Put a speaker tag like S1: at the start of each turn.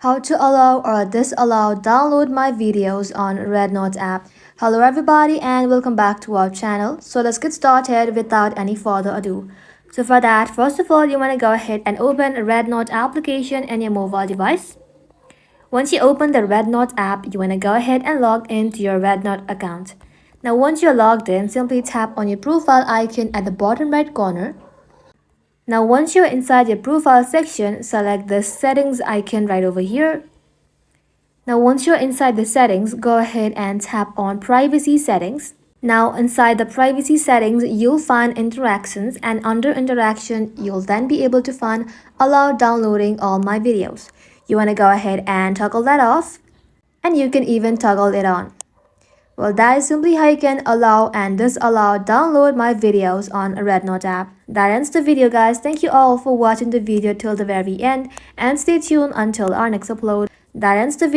S1: How to allow or disallow download my videos on REDnote app. Hello everybody and welcome back to our channel. So let's get started without any further ado. So for that, first of all, you want to go ahead and open REDnote application in your mobile device. Once you open the REDnote app, you want to go ahead and log into your REDnote account. Now once you're logged in, simply tap on your profile icon at the bottom right corner. Now once you're inside your profile section, select the settings icon right over here. Now once you're inside the settings, go ahead and tap on privacy settings. Now inside the privacy settings, you'll find interactions, and under interaction, you'll then be able to find allow downloading all my videos. You want to go ahead and toggle that off, and you can even toggle it on. Well, that is simply how you can allow and disallow download my videos on a REDnote app. That ends the video, guys. Thank you all for watching the video till the very end, and stay tuned until our next upload. That ends the video.